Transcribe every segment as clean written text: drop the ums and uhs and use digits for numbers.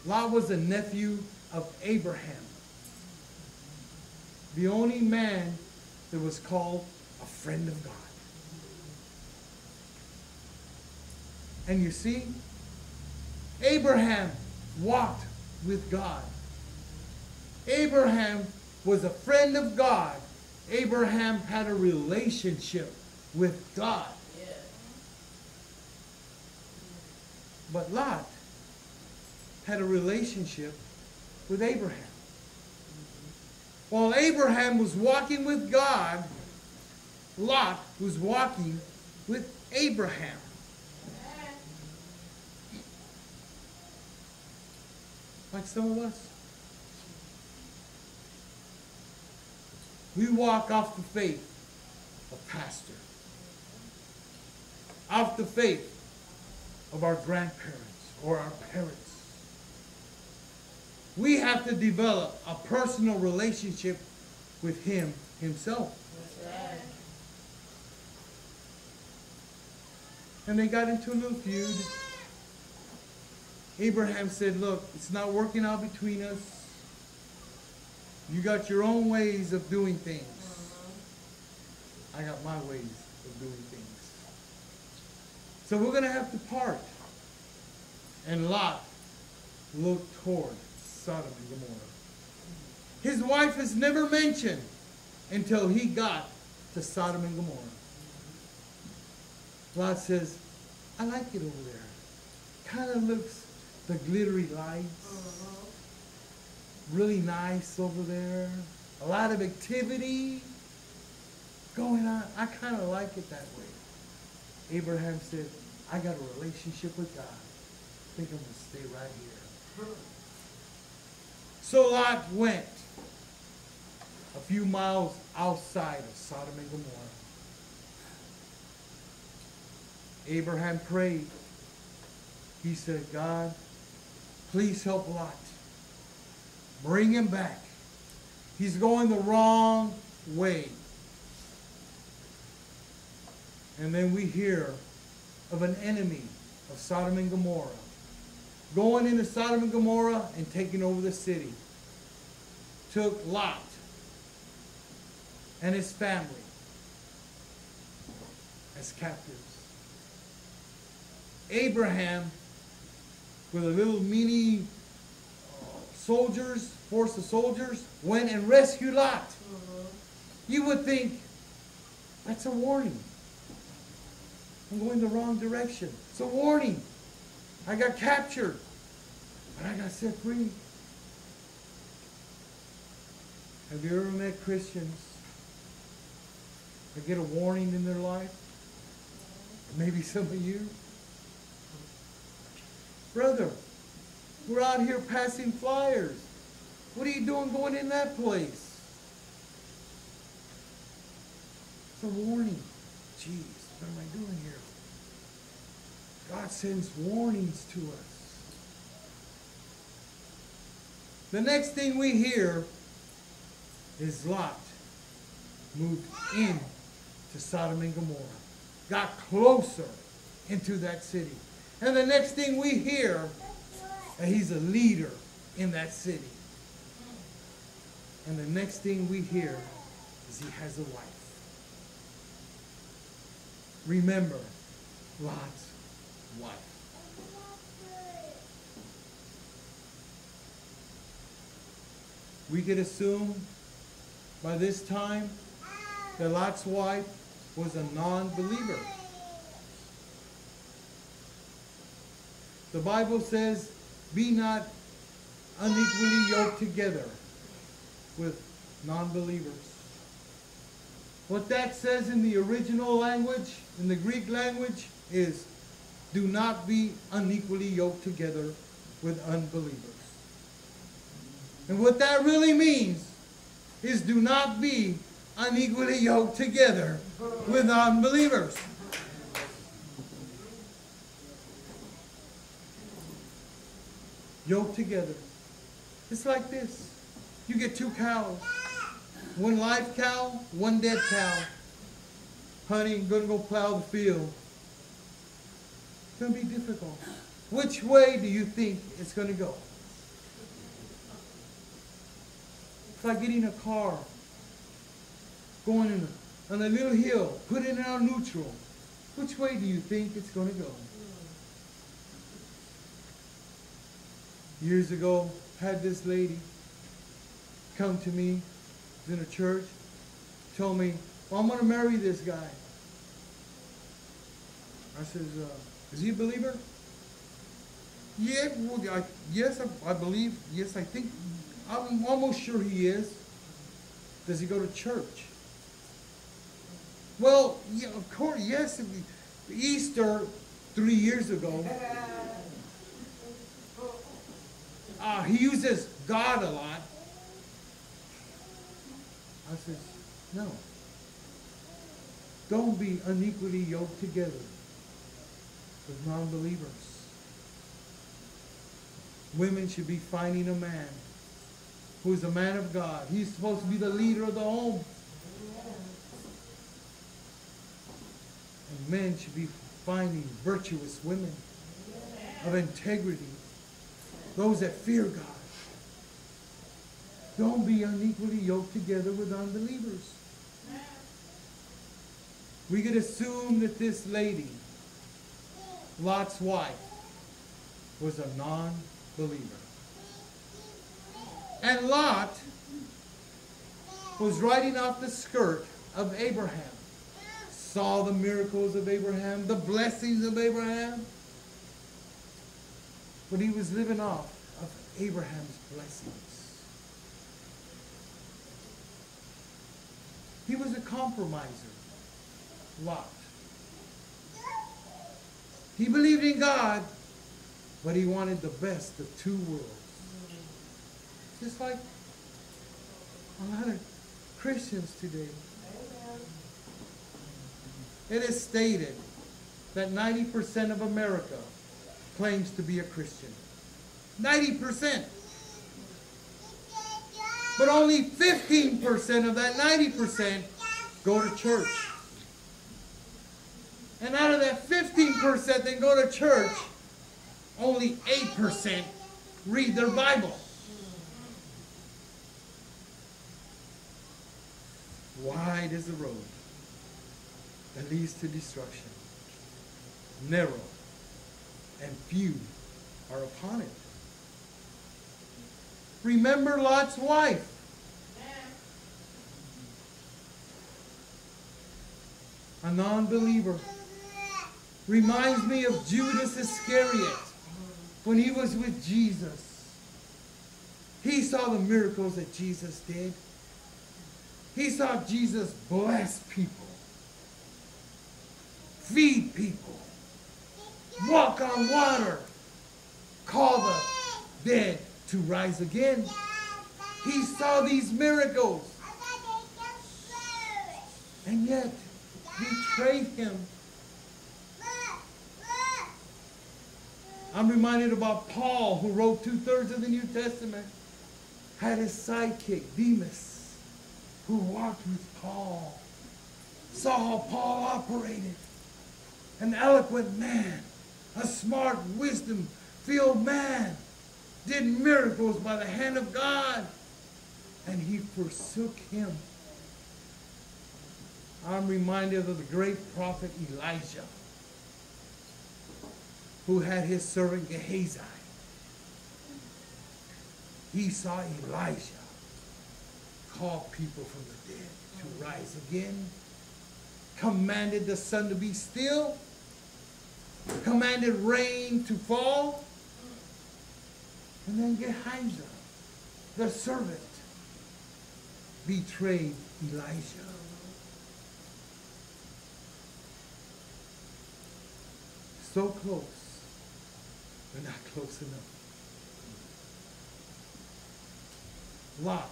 Lot was a nephew of Abraham. The only man that was called a friend of God. And you see, Abraham walked with God. Abraham was a friend of God. Abraham had a relationship with God. Yeah. But Lot had a relationship with Abraham. While Abraham was walking with God, Lot was walking with Abraham. Like some of us. We walk off the faith of pastor. Off the faith of our grandparents or our parents. We have to develop a personal relationship with him himself. That's right. And they got into a little feud. Abraham said, look, it's not working out between us. You got your own ways of doing things. I got my ways of doing things. So we're going to have to part. And Lot looked toward Sodom and Gomorrah. His wife is never mentioned until he got to Sodom and Gomorrah. Lot says, I like it over there. Kind of looks the glittery lights. Really nice over there. A lot of activity going on. I kind of like it that way. Abraham said, I got a relationship with God. I think I'm going to stay right here. So Lot went a few miles outside of Sodom and Gomorrah. Abraham prayed. He said, God, please help Lot. Bring him back. He's going the wrong way. And then we hear of an enemy of Sodom and Gomorrah going into Sodom and Gomorrah and taking over the city. Took Lot and his family as captives. Abraham, with a little mini force of soldiers, went and rescued Lot. You would think, that's a warning. I'm going the wrong direction. It's a warning. I got captured, but I got set free. Have you ever met Christians that get a warning in their life? Maybe some of you. Brother, we're out here passing flyers. What are you doing going in that place? It's a warning. Jeez, what am I doing here? God sends warnings to us. The next thing we hear is Lot moved in to Sodom and Gomorrah. Got closer into that city. And the next thing we hear, that he's a leader in that city. And the next thing we hear is he has a wife. Remember, Lot's wife. We could assume by this time that Lot's wife was a non-believer. The Bible says, be not unequally yoked together with non-believers. What that says in the original language, in the Greek language, is do not be unequally yoked together with unbelievers. And what that really means is do not be unequally yoked together with unbelievers. Yoked together. It's like this. You get two cows. One live cow, one dead cow. Honey, I'm going to go plow the field. It's going to be difficult. Which way do you think it's going to go? It's like getting a car, going on a little hill, put it on neutral. Which way do you think it's going to go? Years ago, had this lady come to me in a church, told me, well, I'm going to marry this guy. I says, is he a believer? Yeah, well, yes, I believe. Yes, I think. I'm almost sure he is. Does he go to church? Well, yeah, of course, yes. Easter 3 years ago, he uses God a lot. I says, no. Don't be unequally yoked together with non-believers. Women should be finding a man who is a man of God. He's supposed to be the leader of the home. And men should be finding virtuous women of integrity, those that fear God. Don't be unequally yoked together with unbelievers. We could assume that this lady, Lot's wife, was a non-believer. And Lot was riding off the skirt of Abraham. Saw the miracles of Abraham, the blessings of Abraham. But he was living off of Abraham's blessings. He was a compromiser, Lot. He believed in God, but he wanted the best of two worlds. Just like a lot of Christians today. It is stated that 90% of America claims to be a Christian. 90%. But only 15% of that 90% go to church. And out of that 15% that go to church, only 8% read their Bible. Wide is the road that leads to destruction. Narrow and few are upon it. Remember Lot's wife. A non-believer. Reminds me of Judas Iscariot when he was with Jesus. He saw the miracles that Jesus did. He saw Jesus bless people, feed people, walk on water, call the dead to rise again. He saw these miracles and yet betrayed him. I'm reminded about Paul, who wrote 2/3 of the New Testament, had his sidekick, Demas, who walked with Paul, saw how Paul operated. An eloquent man, a smart, wisdom-filled man, did miracles by the hand of God, and he forsook him. I'm reminded of the great prophet Elijah, who had his servant Gehazi. He saw Elijah call people from the dead to rise again, commanded the sun to be still, commanded rain to fall, and then Gehazi, the servant, betrayed Elijah. So close, but not close enough. Lot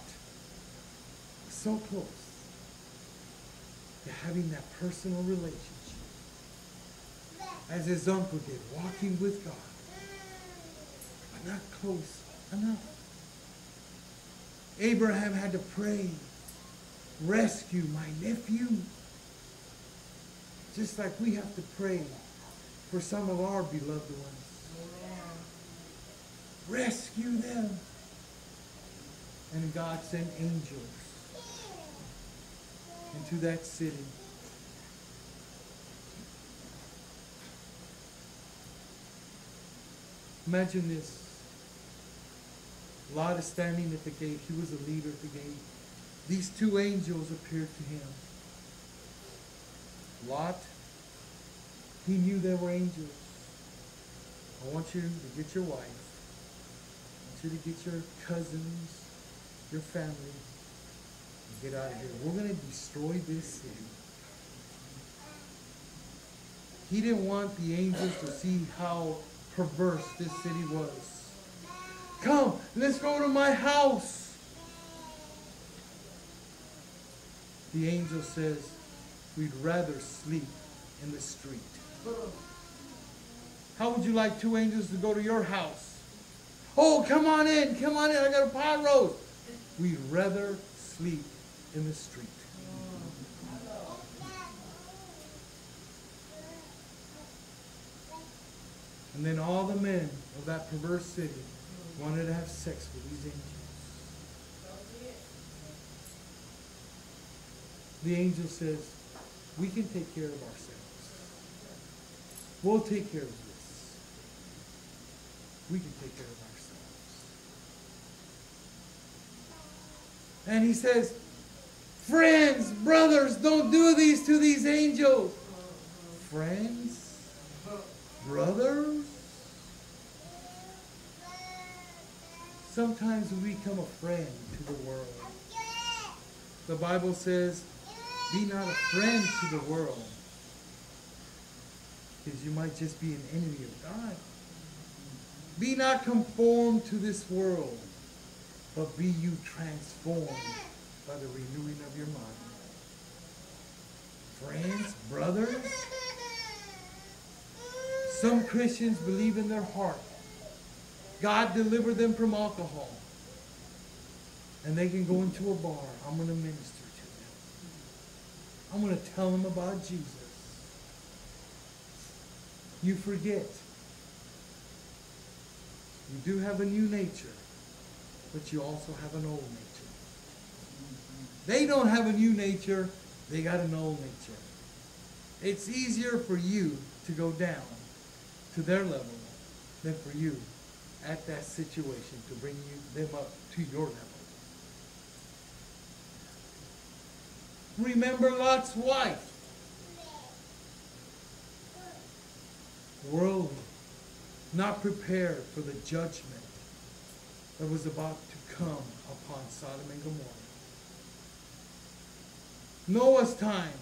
was so close to having that personal relationship as his uncle did, walking with God, but not close enough. Abraham had to pray, rescue my nephew. Just like we have to pray for some of our beloved ones. Rescue them. And God sent angels into that city. Imagine this. Lot is standing at the gate. He was a leader at the gate. These two angels appeared to him. Lot, he knew they were angels. I want you to get your wife. I want you to get your cousins, your family, and get out of here. We're going to destroy this city. He didn't want the angels to see how perverse this city was. Come, let's go to my house. The angel says, we'd rather sleep in the street. How would you like two angels to go to your house? Oh, come on in, I got a pot roast. We'd rather sleep in the street. And then all the men of that perverse city wanted to have sex with these angels. The angel says, we can take care of ourselves. We'll take care of this. We can take care of ourselves. And he says, friends, brothers, don't do these to these angels. Friends? Brothers? Sometimes we become a friend to the world. The Bible says, be not a friend to the world, because you might just be an enemy of God. Be not conformed to this world, but be you transformed by the renewing of your mind. Friends, brothers, some Christians believe in their heart God delivered them from alcohol, and they can go into a bar. I'm going to minister to them. I'm going to tell them about Jesus. You forget. You do have a new nature, but you also have an old nature. They don't have a new nature. They got an old nature. It's easier for you to go down to their level than for you at that situation to bring them up to your level. Remember Lot's wife. Worldly, not prepared for the judgment that was about to come upon Sodom and Gomorrah. Noah's time,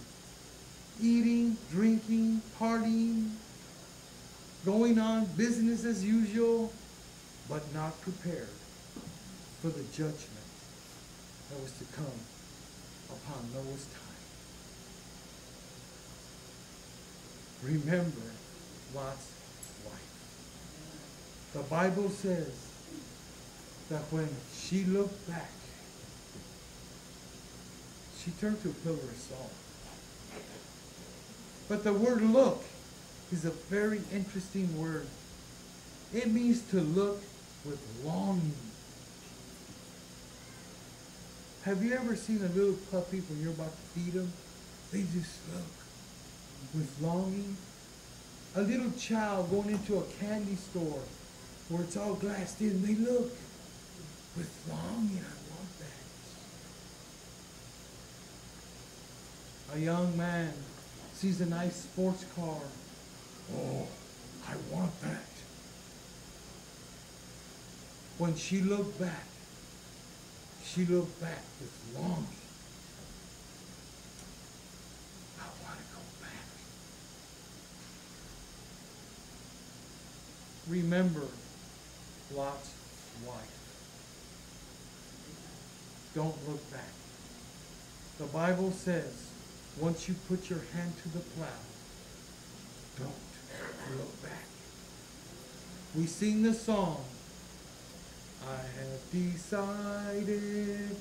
eating, drinking, partying, going on business as usual, but not prepared for the judgment that was to come upon Noah's time. Remember Lot's wife. The Bible says that when she looked back, she turned to a pillar of salt. But the word look is a very interesting word. It means to look with longing. Have you ever seen a little puppy when you're about to feed them? They just look with longing. A little child going into a candy store where it's all glassed in, they look with longing. I want that. A young man sees a nice sports car. Oh, I want that. When she looked back with longing. I want to go back. Remember Lot's wife. Don't look back. The Bible says, once you put your hand to the plow, don't look back. We sing the song, I have decided